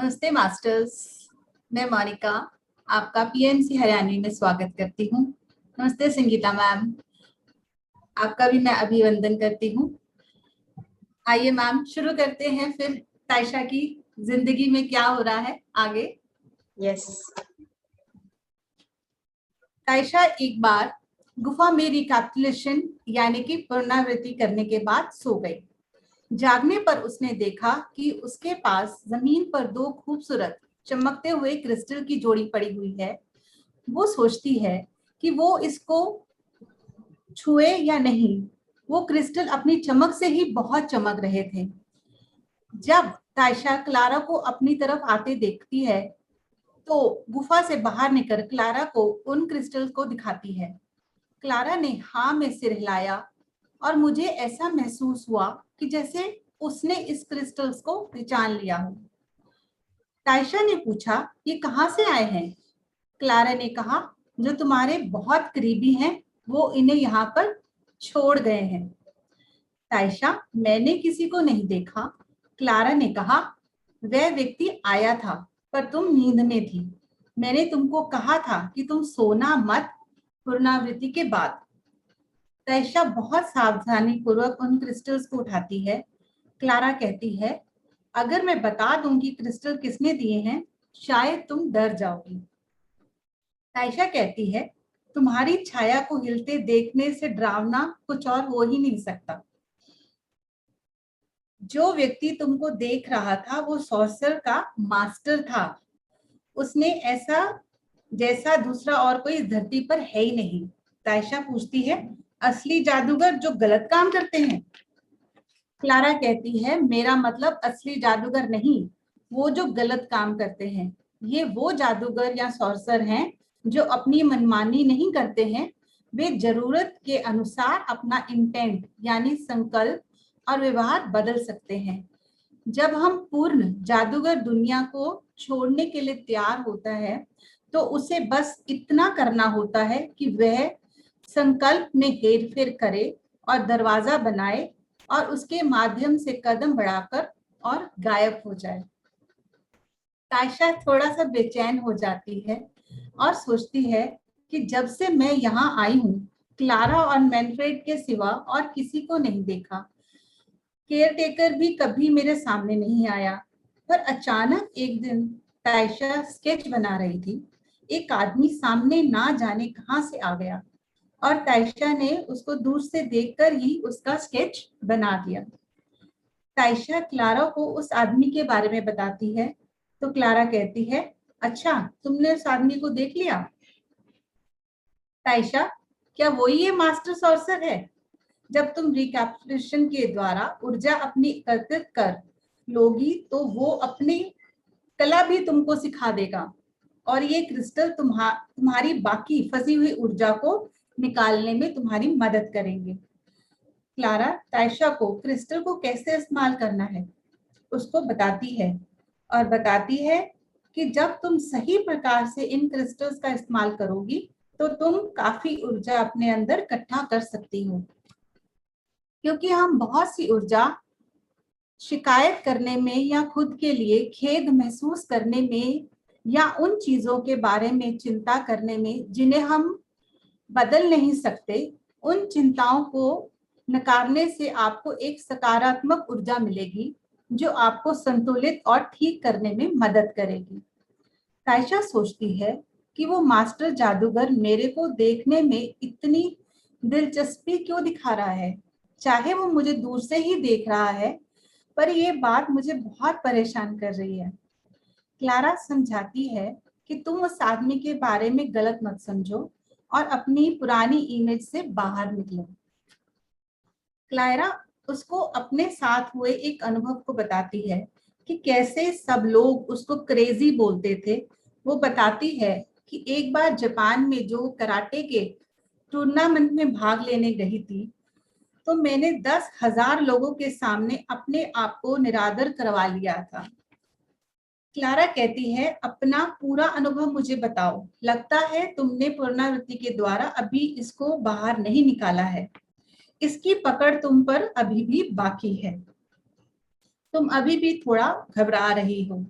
नमस्ते मास्टर्स, मैं मोनिका आपका पीएमसी हरियाणवी में स्वागत करती हूँ। नमस्ते संगीता मैम, आपका भी मैं अभिवंदन करती हूँ। आइए मैम शुरू करते हैं फिर तायशा की जिंदगी में क्या हो रहा है आगे। यस। तायशा एक बार गुफा में रिकैपिटुलेशन यानी कि पुनरावृत्ति करने के बाद सो गई। जागने पर उसने देखा कि उसके पास जमीन पर दो खूबसूरत चमकते हुए क्रिस्टल की जोड़ी पड़ी हुई है। वो सोचती है कि वो इसको छुए या नहीं। वो क्रिस्टल अपनी चमक से ही बहुत चमक रहे थे। जब तायशा क्लारा को अपनी तरफ आते देखती है तो गुफा से बाहर निकल क्लारा को उन क्रिस्टल को दिखाती है। क्लारा ने हाँ में सिर हिलाया और मुझे ऐसा महसूस हुआ कि जैसे उसने इस क्रिस्टल्स को पहचान लिया हो। तायशा ने पूछा, ये कहाँ से आए हैं? क्लारा ने कहा, जो तुम्हारे बहुत करीबी हैं वो इन्हें यहाँ पर छोड़ गए हैं। तायशा, मैंने किसी को नहीं देखा। क्लारा ने कहा, वह व्यक्ति आया था पर तुम नींद में थी। मैंने तुमको कहा था कि तुम सोना मत पुनरावृत्ति के बाद। तायशा बहुत सावधानी पूर्वक उन क्रिस्टल्स को उठाती है। क्लारा कहती है, अगर मैं बता दूंगी क्रिस्टल किसने दिए हैं शायद तुम डर जाओगी। तायशा कहती है, तुम्हारी छाया को हिलते देखने से डरावना कुछ और हो ही नहीं सकता। जो व्यक्ति तुमको देख रहा था वो सॉर्सर का मास्टर था। उसने ऐसा जैसा दूसरा और कोई इस धरती पर है ही नहीं। तायशा पूछती है, असली जादूगर जो गलत काम करते हैं? क्लारा कहती है, मेरा मतलब असली जादूगर नहीं, वो जो गलत काम करते हैं। ये वो जादूगर या सॉर्सर हैं जो अपनी मनमानी नहीं करते हैं। वे जरूरत के अनुसार अपना इंटेंट यानी संकल्प और व्यवहार बदल सकते हैं। जब हम पूर्ण जादूगर दुनिया को छोड़ने के लिए तैयार होता है तो उसे बस इतना करना होता है कि वह संकल्प में हेरफेर करे और दरवाजा बनाए और उसके माध्यम से कदम बढ़ाकर और गायब हो जाए। तायशा थोड़ा सा बेचैन हो जाती है और सोचती है कि जब से मैं यहाँ आई हूँ क्लारा और मैनफ्रेड के सिवा और किसी को नहीं देखा। केयर टेकर भी कभी मेरे सामने नहीं आया। पर अचानक एक दिन तायशा स्केच बना रही थी। एक आदमी सामने ना जाने कहां से आ गया और तायशा ने उसको दूर से देखकर ही उसका स्केच बना दिया। तायशा क्लारा को उस आदमी के बारे में बताती है तो क्लारा कहती है, अच्छा तुमने उस आदमी को देख लिया? तायशा, क्या वही ये मास्टर सॉर्सर है? जब तुम रिकैपिटुलेशन के द्वारा ऊर्जा अपनी एकत्रित कर लोगी तो वो अपनी कला भी तुमको सिखा देगा और ये क्रिस्टल तुम्हारी बाकी फंसी हुई ऊर्जा को निकालने में तुम्हारी मदद करेंगे। क्लारा तायशा को क्रिस्टल को कैसे इस्तेमाल करना है उसको बताती है और बताती है कि जब तुम सही प्रकार से इन क्रिस्टल्स का इस्तेमाल करोगी तो तुम काफी ऊर्जा अपने अंदर इकट्ठा कर सकती हो। क्योंकि हम बहुत सी ऊर्जा शिकायत करने में या खुद के लिए खेद महसूस करने में या उन चीजों के बारे में चिंता करने में जिन्हें हम बदल नहीं सकते, उन चिंताओं को नकारने से आपको एक सकारात्मक ऊर्जा मिलेगी जो आपको संतुलित और ठीक करने में मदद करेगी। तायशा सोचती है कि वो मास्टर जादूगर मेरे को देखने में इतनी दिलचस्पी क्यों दिखा रहा है। चाहे वो मुझे दूर से ही देख रहा है पर ये बात मुझे बहुत परेशान कर रही है। क्लारा समझाती है कि तुम उस आदमी के बारे में गलत मत समझो और अपनी पुरानी इमेज से बाहर निकलो। क्लारा उसको अपने साथ हुए एक अनुभव को बताती है कि कैसे सब लोग उसको क्रेजी बोलते थे। वो बताती है कि एक बार जापान में जो कराटे के टूर्नामेंट में भाग लेने गई थी तो मैंने 10,000 लोगों के सामने अपने आप को निरादर करवा लिया था। क्लारा कहती है, अपना पूरा अनुभव मुझे बताओ। लगता है तुमने पुनरावृत्ति के द्वारा अभी इसको बाहर नहीं निकाला है। इसकी पकड़ तुम पर अभी भी बाकी है। तुम अभी भी थोड़ा घबरा रही हो।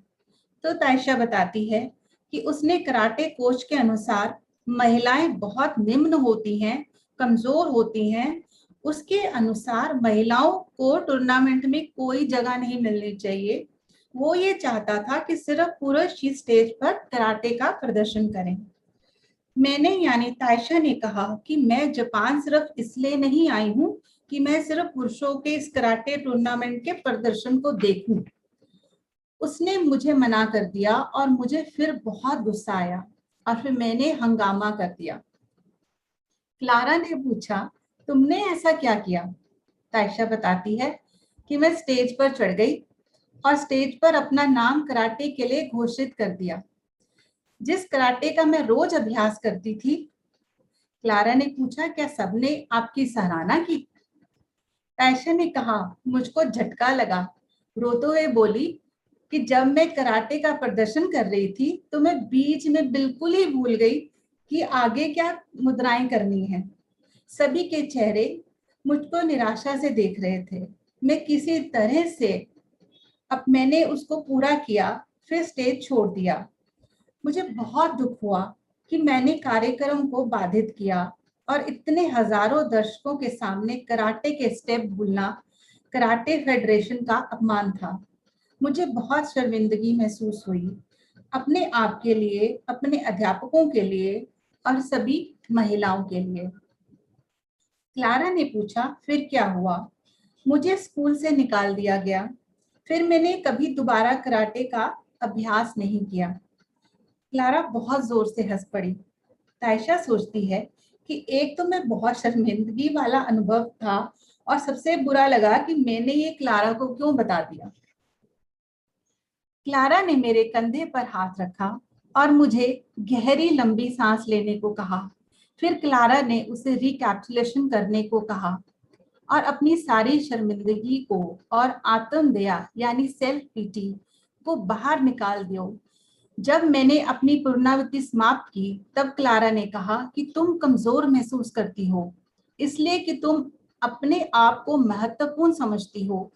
तो तायशा बताती है कि उसने कराटे कोच के अनुसार महिलाएं बहुत निम्न होती हैं, कमजोर होती हैं। उसके अनुसार महिलाओं को टूर्नामेंट में कोई जगह नहीं मिलनी चाहिए। वो ये चाहता था कि सिर्फ पुरुष ही स्टेज पर कराटे का प्रदर्शन करें। मैंने यानी तायशा ने कहा कि मैं जापान सिर्फ इसलिए नहीं आई हूँ कि मैं सिर्फ पुरुषों के इस कराटे टूर्नामेंट के प्रदर्शन को देखूं। उसने मुझे मना कर दिया और मुझे फिर बहुत गुस्सा आया और फिर मैंने हंगामा कर दिया। क्लारा ने पूछा, तुमने ऐसा क्या किया? तायशा बताती है कि मैं स्टेज पर चढ़ गई और स्टेज पर अपना नाम कराटे के लिए घोषित कर दिया, जिस कराटे का मैं रोज अभ्यास करती थी। क्लारा ने पूछा, क्या सबने आपकी सराहना की? तायशा ने कहा, मुझको झटका लगा। रोते हुए बोली कि जब मैं कराटे का प्रदर्शन कर रही थी तो मैं बीच में बिल्कुल ही भूल गई कि आगे क्या मुद्राएं करनी है। सभी के चेहरे मुझको निराशा से देख रहे थे। मैं किसी तरह से अब मैंने उसको पूरा किया, फिर स्टेज छोड़ दिया। मुझे बहुत दुख हुआ कि मैंने कार्यक्रम को बाधित किया और इतने हजारों दर्शकों के सामने कराटे के स्टेप भूलना कराटे फेडरेशन का अपमान था। मुझे बहुत शर्मिंदगी महसूस हुई, अपने आप के लिए, अपने अध्यापकों के लिए और सभी महिलाओं के लिए। क्लारा ने पूछा, फिर क्या हुआ? मुझे स्कूल से निकाल दिया गया। फिर मैंने कभी दोबारा कराटे का अभ्यास नहीं किया। क्लारा बहुत जोर से हंस पड़ी। तायशा सोचती है कि एक तो मैं बहुत शर्मिंदगी वाला अनुभव था और सबसे बुरा लगा कि मैंने ये क्लारा को क्यों बता दिया। क्लारा ने मेरे कंधे पर हाथ रखा और मुझे गहरी लंबी सांस लेने को कहा। फिर क्लारा ने उसे रिकैप्सुलेशन करने को कहा और अपनी सारी शर्मिंदगी को और आत्मदया यानी सेल्फ पीटी को बाहर निकाल दियो। जब मैंने अपनी पुनरावृत्ति समाप्त की तब क्लारा ने कहा कि तुम कमजोर महसूस करती हो इसलिए कि तुम अपने आप को महत्वपूर्ण समझती हो।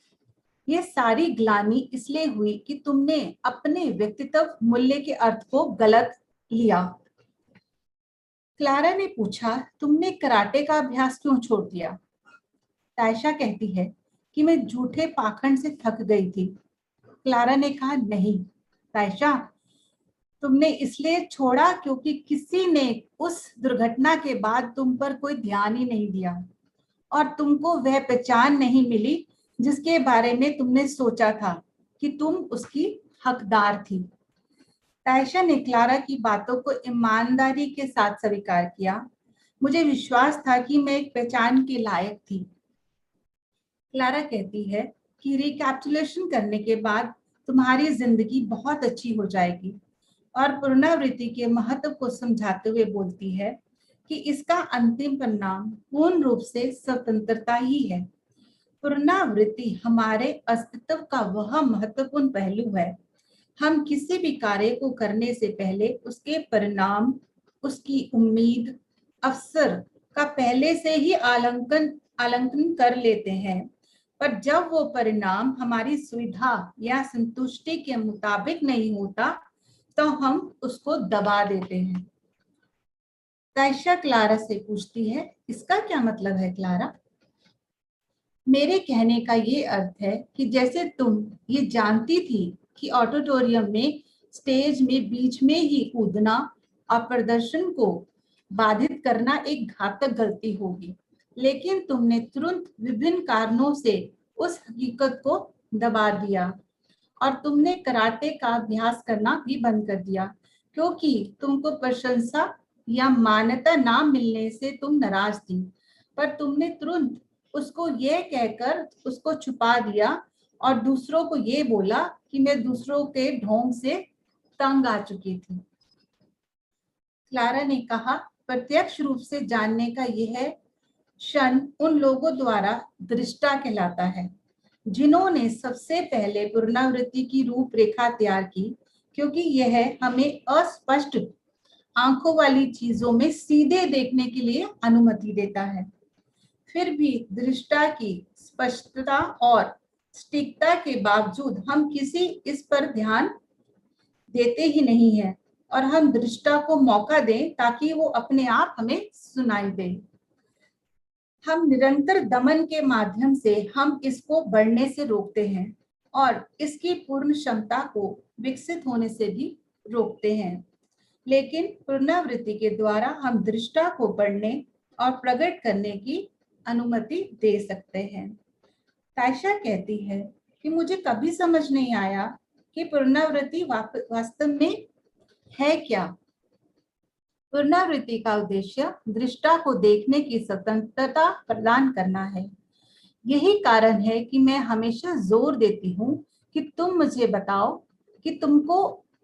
ये सारी ग्लानि इसलिए हुई कि तुमने अपने व्यक्तित्व मूल्य के अर्थ को गलत लिया। क्लारा ने पूछा, तुमने कराटे का अभ्यास क्यों छोड़ दिया? तायशा कहती है कि मैं झूठे पाखंड से थक गई थी। क्लारा ने कहा, नहीं तायशा, तुमने इसलिए छोड़ा क्योंकि किसी ने उस दुर्घटना के बाद तुम पर कोई ध्यान ही नहीं दिया और तुमको वह पहचान नहीं मिली जिसके बारे में तुमने सोचा था कि तुम उसकी हकदार थी। तायशा ने क्लारा की बातों को ईमानदारी के साथ स्वीकार किया। मुझे विश्वास था कि मैं एक पहचान के लायक थी। क्लारा कहती है कि रिकैप्सुलेशन करने के बाद तुम्हारी जिंदगी बहुत अच्छी हो जाएगी और पुनरावृत्ति के महत्व को समझाते हुए बोलती है कि इसका अंतिम परिणाम पूर्ण रूप से स्वतंत्रता ही है। पुनरावृत्ति हमारे अस्तित्व का वह महत्वपूर्ण पहलू है। हम किसी भी कार्य को करने से पहले उसके परिणाम, उसकी उम्मीद, अवसर का पहले से ही आकलन कर लेते हैं, पर जब वो परिणाम हमारी सुविधा या संतुष्टि के मुताबिक नहीं होता तो हम उसको दबा देते हैं। तायशा क्लारा से पूछती है, इसका क्या मतलब है क्लारा? मेरे कहने का ये अर्थ है कि जैसे तुम ये जानती थी कि ऑडिटोरियम में स्टेज में बीच में ही कूदना और प्रदर्शन को बाधित करना एक घातक गलती होगी, लेकिन तुमने तुरंत विभिन्न कारणों से उस हकीकत को दबा दिया और तुमने कराटे का अभ्यास करना भी बंद कर दिया क्योंकि तुमको प्रशंसा या मान्यता ना मिलने से तुम नाराज थी, पर तुमने तुरंत उसको ये कहकर उसको छुपा दिया और दूसरों को ये बोला कि मैं दूसरों के ढोंग से तंग आ चुकी थी। क्लारा ने कहा, प्रत्यक्ष रूप से जानने का यह क्षण उन लोगों द्वारा दृष्टा कहलाता है जिन्होंने सबसे पहले पुनरावृत्ति की रूपरेखा तैयार की, क्योंकि यह हमें अस्पष्ट आंखों वाली चीजों में सीधे देखने के लिए अनुमति देता है। फिर भी दृष्टा की स्पष्टता और सटीकता के बावजूद हम किसी इस पर ध्यान देते ही नहीं है और हम दृष्टा को मौका दें ताकि वो अपने आप हमें सुनाई दे। हम निरंतर दमन के माध्यम से हम इसको बढ़ने से रोकते हैं और इसकी पूर्ण क्षमता को विकसित होने से भी रोकते हैं। लेकिन पुनरावृत्ति के द्वारा हम दृष्टा को बढ़ने और प्रकट करने की अनुमति दे सकते हैं। तायशा कहती है कि मुझे कभी समझ नहीं आया कि पुनरावृत्ति वास्तव में है क्या। पुनरावृत्ति का उद्देश्य दृष्टा को देखने की स्वतंत्रता प्रदान करना है। यही कारण है कि मैं हमेशा जोर देती हूँ कि तुम मुझे बताओ कि तुमको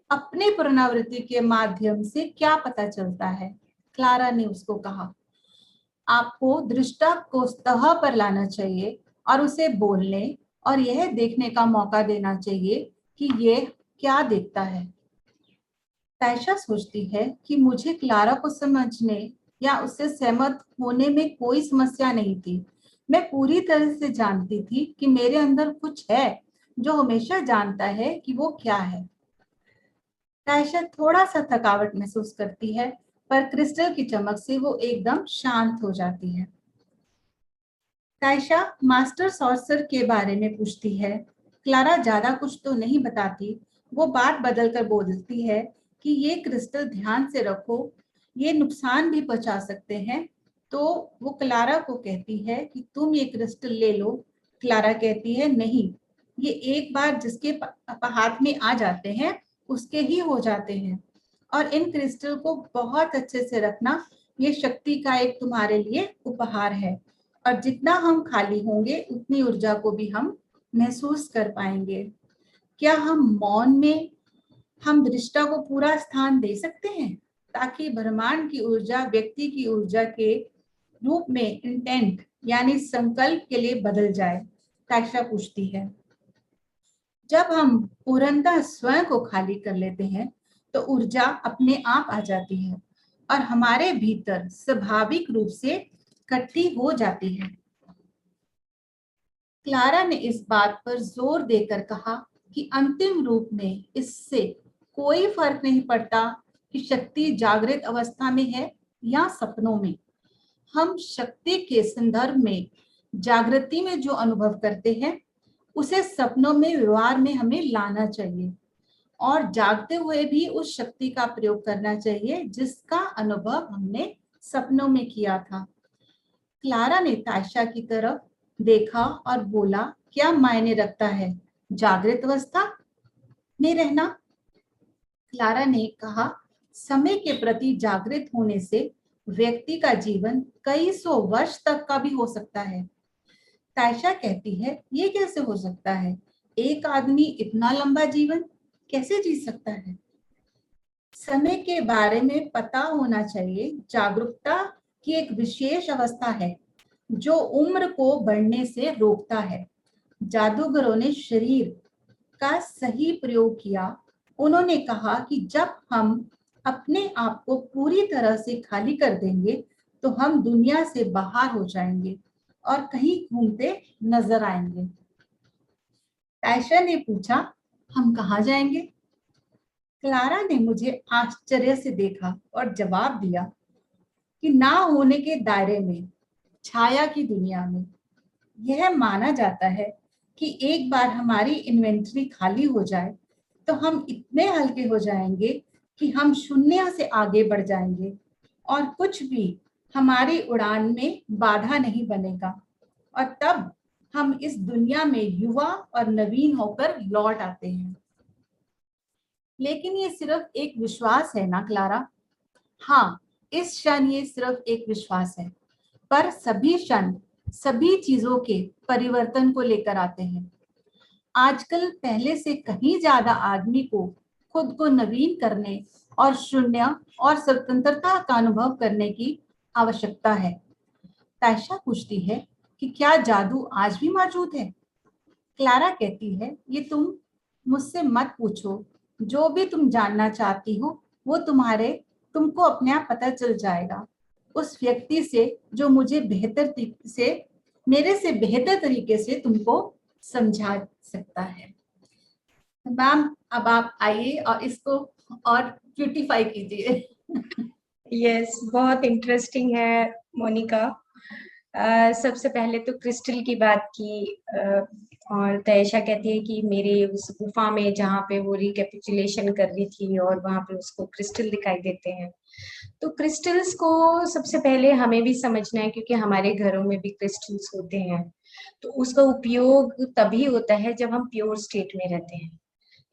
अपने पुनरावृत्ति के माध्यम से क्या पता चलता है। क्लारा ने उसको कहा, आपको दृष्टा को सतह पर लाना चाहिए और उसे बोलने और यह देखने का मौका देना चाहिए कि ये क्या देखता है। तायशा सोचती है कि मुझे क्लारा को समझने या उससे सहमत होने में कोई समस्या नहीं थी। मैं पूरी तरह से जानती थी कि मेरे अंदर कुछ है जो हमेशा जानता है कि वो क्या है। तायशा थोड़ा सा थकावट महसूस करती है, पर क्रिस्टल की चमक से वो एकदम शांत हो जाती है। तायशा मास्टर सॉर्सर के बारे में पूछती है। क्लारा ज्यादा कुछ तो नहीं बताती। वो बात बदल कर बोलती है कि ये क्रिस्टल ध्यान से रखो, ये नुकसान भी पहुंचा सकते हैं। तो वो क्लारा को कहती है कि तुम ये क्रिस्टल ले लो। क्लारा कहती है नहीं, ये एक बार जिसके हाथ में आ जाते हैं उसके ही हो जाते हैं, और इन क्रिस्टल को बहुत अच्छे से रखना ये शक्ति का एक तुम्हारे लिए उपहार है, और जितना हम खाली होंगे उतनी ऊर्जा को भी हम महसूस कर पाएंगे। क्या हम मौन में हम दृष्टा को पूरा स्थान दे सकते हैं ताकि ब्रह्मांड की ऊर्जा व्यक्ति की ऊर्जा के रूप में इंटेंट यानी संकल्प के लिए बदल जाए? तायशा पूछती है। जब हम पूर्णतः स्वयं को खाली कर लेते हैं तो ऊर्जा अपने आप आ जाती है और हमारे भीतर स्वाभाविक रूप से इकट्ठी हो जाती है। क्लारा ने इस बात पर जोर देकर कहा कि अंतिम रूप में इससे कोई फर्क नहीं पड़ता कि शक्ति जागृत अवस्था में है या सपनों में। हम शक्ति के संदर्भ में जागृति में जो अनुभव करते हैं उसे सपनों में व्यवहार में हमें लाना चाहिए और जागते हुए भी उस शक्ति का प्रयोग करना चाहिए जिसका अनुभव हमने सपनों में किया था। क्लारा ने तायशा की तरफ देखा और बोला, क्या मायने रखता है जागृत अवस्था में रहना? क्लारा ने कहा, समय के प्रति जागृत होने से व्यक्ति का जीवन कई सौ वर्ष तक का भी हो सकता है। तायशा कहती है, ये कैसे हो सकता है? एक आदमी इतना लंबा जीवन कैसे जी सकता है? समय के बारे में पता होना चाहिए। जागरूकता की एक विशेष अवस्था है जो उम्र को बढ़ने से रोकता है। जादूगरों ने शरीर का सही प्रयोग किया। उन्होंने कहा कि जब हम अपने आप को पूरी तरह से खाली कर देंगे तो हम दुनिया से बाहर हो जाएंगे और कहीं घूमते नजर आएंगे। तायशा ने पूछा, हम कहाँ जाएंगे? क्लारा ने मुझे आश्चर्य से देखा और जवाब दिया कि ना होने के दायरे में, छाया की दुनिया में। यह माना जाता है कि एक बार हमारी इन्वेंटरी खाली हो जाए तो हम इतने हल्के हो जाएंगे कि हम शून्य से आगे बढ़ जाएंगे और कुछ भी हमारी उड़ान में बाधा नहीं बनेगा, और तब हम इस दुनिया में युवा और नवीन होकर लौट आते हैं। लेकिन ये सिर्फ एक विश्वास है ना क्लारा? हाँ, इस क्षण ये सिर्फ एक विश्वास है, पर सभी क्षण सभी चीजों के परिवर्तन को लेकर आते हैं। आजकल पहले से कहीं ज्यादा आदमी को खुद को नवीन करने और शून्य और स्वतंत्रता का अनुभव करने की आवश्यकता है। तायशा पूछती है कि क्या जादू आज भी मौजूद है? क्लारा कहती है, ये तुम मुझसे मत पूछो। जो भी तुम जानना चाहती हो वो तुमको अपने आप पता चल जाएगा उस व्यक्ति से जो मेरे से बेहतर तरीके से तुमको समझा सकता है। मैम अब आप आइए और इसको और ब्यूटीफाई कीजिए। यस, बहुत इंटरेस्टिंग है मोनिका। सबसे पहले तो क्रिस्टल की बात की, और तयशा कहती है कि मेरे उस गुफा में जहाँ पे वो रिकैपिचुलेशन कर रही थी और वहां पे उसको क्रिस्टल दिखाई देते हैं। तो क्रिस्टल्स को सबसे पहले हमें भी समझना है, क्योंकि हमारे घरों में भी क्रिस्टल्स होते हैं। तो उसका उपयोग तभी होता है जब हम प्योर स्टेट में रहते हैं,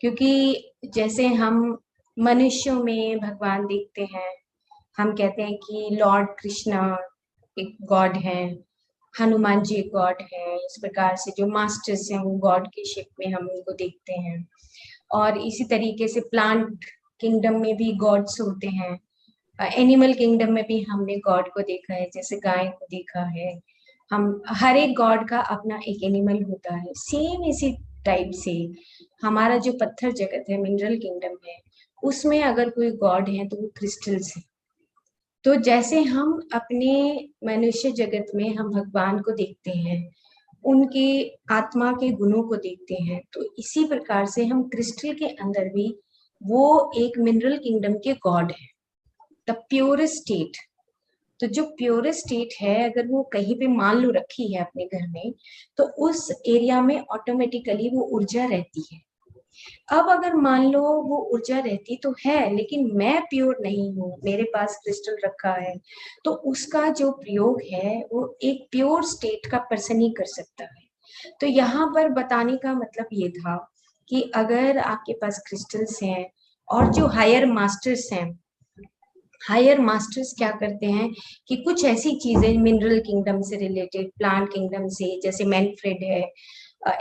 क्योंकि जैसे हम मनुष्यों में भगवान देखते हैं, हम कहते हैं कि लॉर्ड कृष्णा एक गॉड है, हनुमान जी एक गॉड है। इस प्रकार से जो मास्टर्स हैं वो गॉड के शेप में हम उनको देखते हैं। और इसी तरीके से प्लांट किंगडम में भी गॉड्स होते हैं, एनिमल किंगडम में भी हमने गॉड को देखा है, जैसे गाय को देखा है। हम हर एक गॉड का अपना एक एनिमल होता है। सेम इसी टाइप से हमारा जो पत्थर जगत है, मिनरल किंगडम है, उसमें अगर कोई गॉड है तो वो क्रिस्टल्स है। तो जैसे हम अपने मनुष्य जगत में हम भगवान को देखते हैं, उनके आत्मा के गुणों को देखते हैं, तो इसी प्रकार से हम क्रिस्टल के अंदर भी वो एक मिनरल किंगडम के गॉड है, द प्योरेस्ट स्टेट। तो जो प्योरेस्ट स्टेट है, अगर वो कहीं पे मान लो रखी है अपने घर में, तो उस एरिया में ऑटोमेटिकली वो ऊर्जा रहती है। अब अगर मान लो वो ऊर्जा रहती तो है, लेकिन मैं प्योर नहीं हूँ, मेरे पास क्रिस्टल रखा है, तो उसका जो प्रयोग है वो एक प्योर स्टेट का पर्सन ही कर सकता है। तो यहाँ पर बताने का मतलब ये था कि अगर आपके पास क्रिस्टल्स हैं, और जो हायर मास्टर्स हैं, हायर मास्टर्स क्या करते हैं कि कुछ ऐसी चीजें मिनरल किंगडम से रिलेटेड, प्लांट किंगडम से, जैसे मैनफ्रेड है,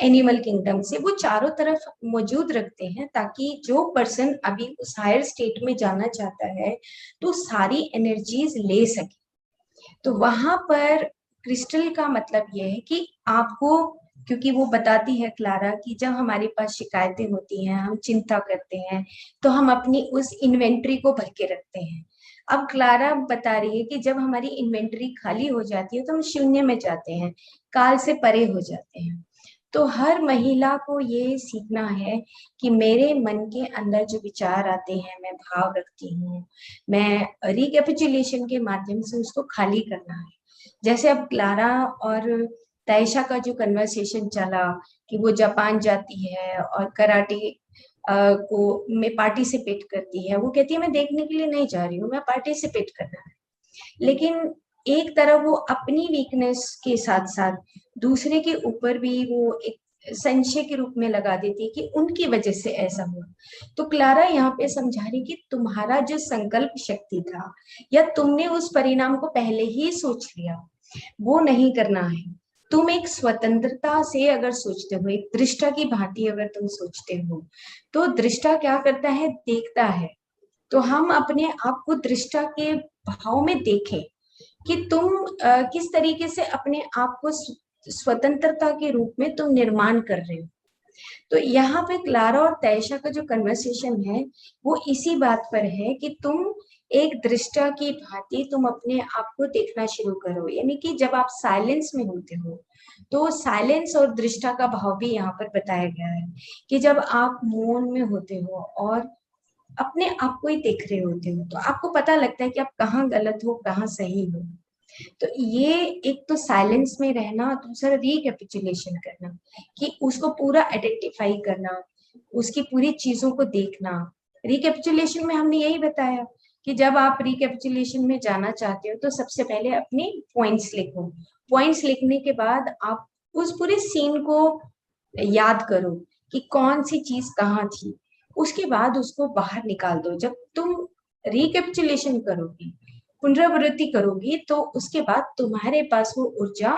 एनिमल किंगडम से, वो चारों तरफ मौजूद रखते हैं, ताकि जो पर्सन अभी उस हायर स्टेट में जाना चाहता है तो सारी एनर्जीज ले सके। तो वहां पर क्रिस्टल का मतलब यह है कि आपको, क्योंकि वो बताती है क्लारा कि जब हमारे पास शिकायतें होती हैं, हम चिंता करते हैं, तो हम अपनी उस इन्वेंट्री को भर के रखते हैं। अब क्लारा बता रही है कि जब हमारी इन्वेंट्री खाली हो जाती है तो हम शून्य में जाते हैं, काल से परे हो जाते हैं। तो हर महिला को ये सीखना है कि मेरे मन के अंदर जो विचार आते हैं, मैं भाव रखती हूँ, मैं रिकैपिचुलेशन के माध्यम से उसको खाली करना है। जैसे अब क्लारा और तयशा का जो कन्वर्सेशन चला कि वो जापान जाती है और कराटे को में पार्टिसिपेट करती है, वो कहती है मैं देखने के लिए नहीं जा रही हूँ, मैं पार्टिसिपेट करना है। लेकिन एक तरफ वो अपनी वीकनेस के साथ साथ दूसरे के ऊपर भी वो एक संशय के रूप में लगा देती है कि उनकी वजह से ऐसा हुआ। तो क्लारा यहाँ पे समझा रही कि तुम्हारा जो संकल्प शक्ति था, या तुमने उस परिणाम को पहले ही सोच लिया, वो नहीं करना है। तुम एक स्वतंत्रता से अगर सोचते हो, एक दृष्टा की भांति अगर तुम सोचते हो, तो दृष्टा क्या करता है, देखता है। तो हम अपने आप को दृष्टा के भाव में देखें कि तुम किस तरीके से अपने आप को स्वतंत्रता के रूप में तुम निर्माण कर रहे हो। तो यहाँ पे क्लारा और तयशा का जो कन्वर्सेशन है वो इसी बात पर है कि तुम एक दृष्टा की भांति तुम अपने आप को देखना शुरू करो। यानी कि जब आप साइलेंस में होते हो, तो साइलेंस और दृष्टा का भाव भी यहाँ पर बताया गया है कि जब आप मौन में होते हो और अपने आप को ही देख रहे होते हो, तो आपको पता लगता है कि आप कहाँ गलत हो, कहाँ सही हो। तो ये एक तो साइलेंस में रहना, दूसरा रिकैपिचुलेशन करना, कि उसको पूरा आइडेंटिफाई करना, उसकी पूरी चीजों को देखना। रिकैपिचुलेशन में हमने यही बताया कि जब आप रिकैपिचुलेशन में जाना चाहते हो तो सबसे पहले अपने पॉइंट्स लिखो। पॉइंट्स लिखने के बाद आप उस पूरे सीन को याद करो कि कौन सी चीज कहाँ थी। उसके बाद उसको बाहर निकाल दो। जब तुम रिकैपिचुलेशन करोगी, पुनरावृत्ति करोगी, तो उसके बाद तुम्हारे पास वो ऊर्जा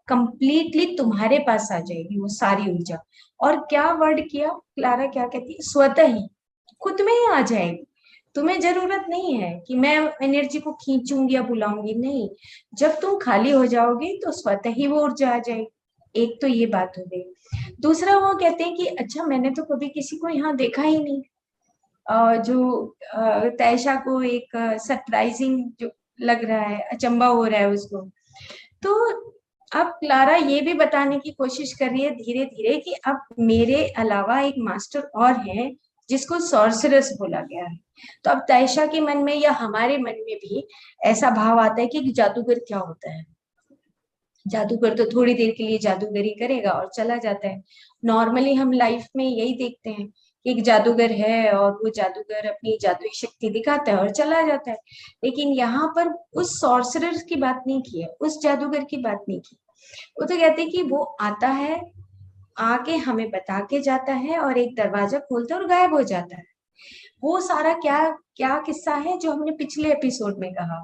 कंप्लीटली तुम्हारे पास आ जाएगी, वो सारी ऊर्जा। और क्या वर्ड किया क्लारा, क्या कहती है, स्वतः ही खुद में ही आ जाएगी। तुम्हें जरूरत नहीं है कि मैं एनर्जी को खींचूंगी या बुलाऊंगी, नहीं। जब तुम खाली हो जाओगे तो स्वतः ही वो ऊर्जा आ जाएगी। एक तो ये बात हो गई। दूसरा वो कहते हैं कि अच्छा, मैंने तो कभी किसी को यहाँ देखा ही नहीं। जो तैशा को एक सरप्राइजिंग जो लग रहा है, अचंबा हो रहा है उसको। तो अब क्लारा ये भी बताने की कोशिश कर रही है धीरे धीरे कि अब मेरे अलावा एक मास्टर और है जिसको सॉर्सरस बोला गया है। तो अब तैशा के मन में या हमारे मन में भी ऐसा भाव आता है कि जादूगर क्या होता है। जादूगर तो थोड़ी देर के लिए जादूगरी करेगा और चला जाता है। नॉर्मली हम लाइफ में यही देखते हैं कि एक जादूगर है और वो जादूगर अपनी जादुई शक्ति दिखाता है और चला जाता है। लेकिन यहाँ पर उस सॉर्सरर की बात नहीं की है, उस जादूगर की बात नहीं की। वो तो कहते हैं कि वो आता है, आके हमें बता के जाता है और एक दरवाजा खोलता है और गायब हो जाता है। वो सारा क्या क्या किस्सा है जो हमने पिछले एपिसोड में कहा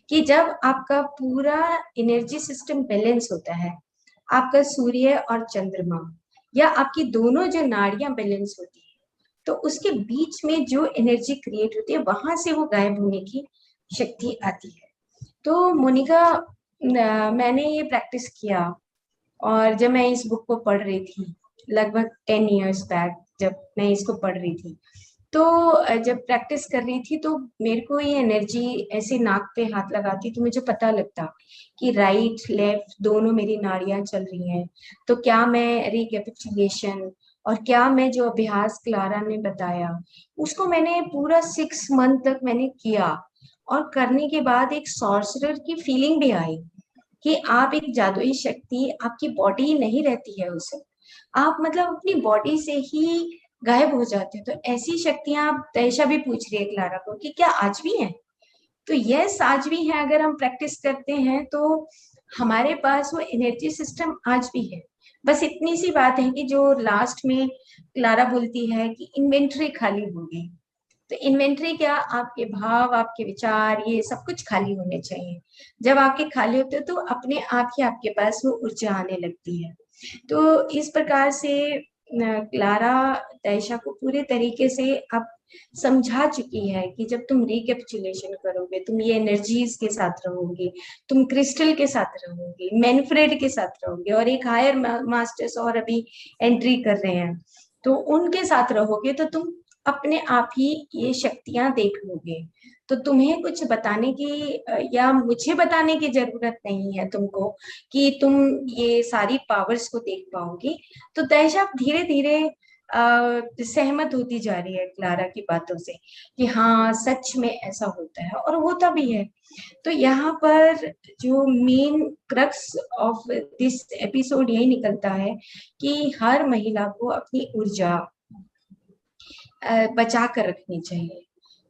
कि जब आपका पूरा एनर्जी सिस्टम बैलेंस होता है, आपका सूर्य और चंद्रमा या आपकी दोनों जो नाड़ियां बैलेंस होती है, तो उसके बीच में जो एनर्जी क्रिएट होती है वहां से वो गायब होने की शक्ति आती है। तो मोनिका, मैंने ये प्रैक्टिस किया और जब मैं इस बुक को पढ़ रही थी लगभग 10 इयर्स बैक, जब मैं इसको पढ़ रही थी, तो जब प्रैक्टिस कर रही थी तो मेरे को ये एनर्जी ऐसे नाक पे हाथ लगाती तो मुझे पता लगता कि राइट लेफ्ट दोनों मेरी नाड़ियां चल रही हैं। तो क्या मैं रिकैपिचुलेशन और क्या मैं जो अभ्यास क्लारा ने बताया उसको मैंने पूरा 6 मंथ तक मैंने किया, और करने के बाद एक सॉर्सरर की फीलिंग भी आई कि आप एक जादुई शक्ति, आपकी बॉडी नहीं रहती है उसे, आप मतलब अपनी बॉडी से ही गायब हो जाते हैं। तो ऐसी शक्तियां आप तैशा भी पूछ रही है क्लारा को कि क्या आज भी है। तो यस, आज भी है। अगर हम प्रैक्टिस करते हैं तो हमारे पास वो एनर्जी सिस्टम आज भी है। बस इतनी सी बात है कि जो लास्ट में क्लारा बोलती है कि इन्वेंट्री खाली होगी। तो इन्वेंट्री क्या, आपके भाव, आपके विचार, ये सब कुछ खाली होने चाहिए। जब आपके खाली होते हैं तो अपने आप ही आपके पास वो ऊर्जा आने लगती है। तो इस प्रकार से क्लारा तैशा को पूरे तरीके से अब समझा चुकी है कि जब तुम रिकैपिचुलेशन करोगे, तुम ये एनर्जीज के साथ रहोगे, तुम क्रिस्टल के साथ रहोगे, मैनफ्रेड के साथ रहोगे, और एक हायर मास्टर्स और अभी एंट्री कर रहे हैं, तो उनके साथ रहोगे तो तुम अपने आप ही ये शक्तियां देख लोगे। तो तुम्हें कुछ बताने की या मुझे बताने की जरूरत नहीं है तुमको कि तुम ये सारी पावर्स को देख पाओगी। तो तैशा धीरे धीरे सहमत होती जा रही है क्लारा की बातों से कि हाँ सच में ऐसा होता है और होता भी है। तो यहाँ पर जो main crux of this episode यही निकलता है कि हर महिला को अपनी ऊर्जा बचा कर रखनी चाहिए।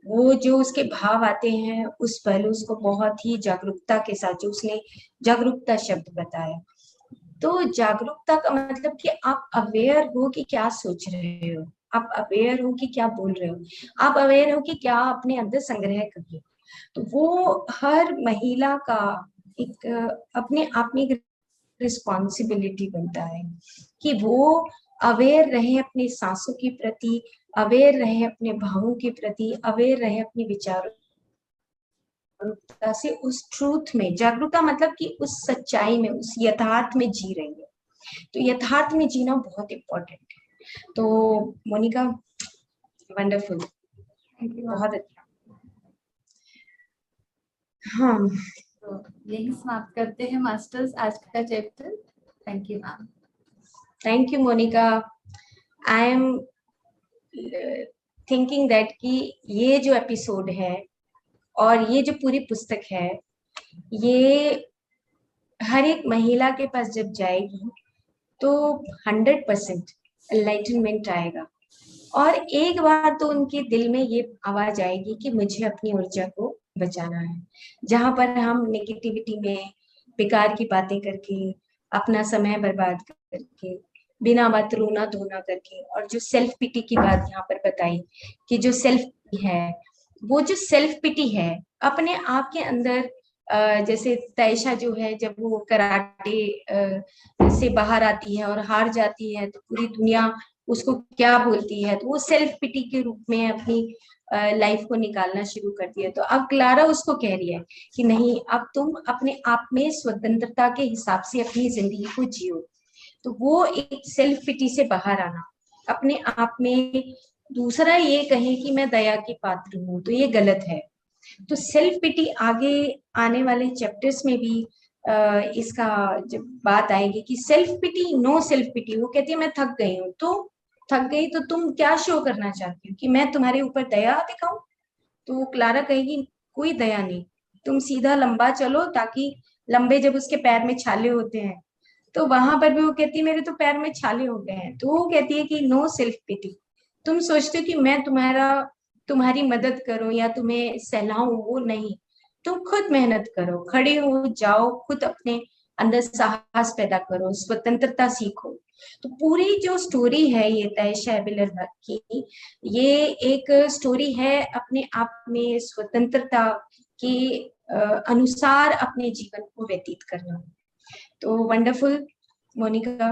वो जो उसके भाव आते हैं उस पल उसको बहुत ही जागरूकता के साथ, जो उसने जागरूकता शब्द बताया, तो जागरूकता का मतलब कि आप अवेयर हो कि क्या सोच रहे हो, आप अवेयर हो कि क्या बोल रहे हो, आप अवेयर हो कि क्या अपने अंदर संग्रह कर रहे हो। तो वो हर महिला का एक अपने आप में एक रिस्पॉन्सिबिलिटी बनता है कि वो अवेयर रहे अपनी सांसों के प्रति, अवेयर रहे अपने भावों के प्रति, अवेयर रहे अपने विचारों से, उस ट्रूथ में। जागरूकता मतलब कि उस सच्चाई में, उस यथार्थ में जी रही है। तो यथार्थ में जीना बहुत इम्पोर्टेंट है। तो मोनिका, वंडरफुल, बहुत अच्छा। हाँ, तो यही समाप्त करते हैं मास्टर्स आज का chapter. Thank you ma'am. Thank you Monica. I am thinking that कि ये जो एपिसोड है और ये जो पूरी पुस्तक है, ये हर एक महिला के पास जब जाएगी तो 100% एनलाइटनमेंट आएगा, और एक बार तो उनके दिल में ये आवाज आएगी कि मुझे अपनी ऊर्जा को बचाना है। जहां पर हम नेगेटिविटी में बेकार की बातें करके, अपना समय बर्बाद करके, बिना बात रोना धोना करके, और जो सेल्फ पिटी की बात यहाँ पर बताई कि जो सेल्फ है, वो जो सेल्फ पिटी है अपने आप के अंदर, जैसे तैशा जो है जब वो कराटे से बाहर आती है और हार जाती है तो पूरी दुनिया उसको क्या बोलती है, तो वो सेल्फ पिटी के रूप में अपनी लाइफ को निकालना शुरू करती है। तो अब क्लारा उसको कह रही है कि नहीं, अब तुम अपने आप में स्वतंत्रता के हिसाब से अपनी जिंदगी को जियो। तो वो एक सेल्फ पिटी से बाहर आना, अपने आप में दूसरा ये कहे कि मैं दया की पात्र हूँ, तो ये गलत है। तो सेल्फ पिटी आगे आने वाले चैप्टर्स में भी इसका जब बात आएगी कि self pity, no self pity, वो कहती है मैं थक गई हूँ। तो थक गई तो तुम क्या शो करना चाहती हो, कि मैं तुम्हारे ऊपर दया दिखाऊं? तो क्लारा कहेगी कोई दया नहीं, तुम सीधा लंबा चलो, ताकि लंबे जब उसके पैर में छाले होते हैं, तो वहां पर भी वो कहती है मेरे तो पैर में छाले हो गए हैं। तो वो कहती है कि नो सेल्फ पिटी, तुम सोचते हो कि मैं तुम्हारी मदद करूं या तुम्हें सहलाऊं, वो नहीं, तुम खुद मेहनत करो, खड़े हो जाओ, खुद अपने अंदर साहस पैदा करो, स्वतंत्रता सीखो। तो पूरी जो स्टोरी है ये तयशा एबिलर हक की, ये एक स्टोरी है अपने आप में स्वतंत्रता के अनुसार अपने जीवन को व्यतीत करना। तो वंडरफुल मोनिका।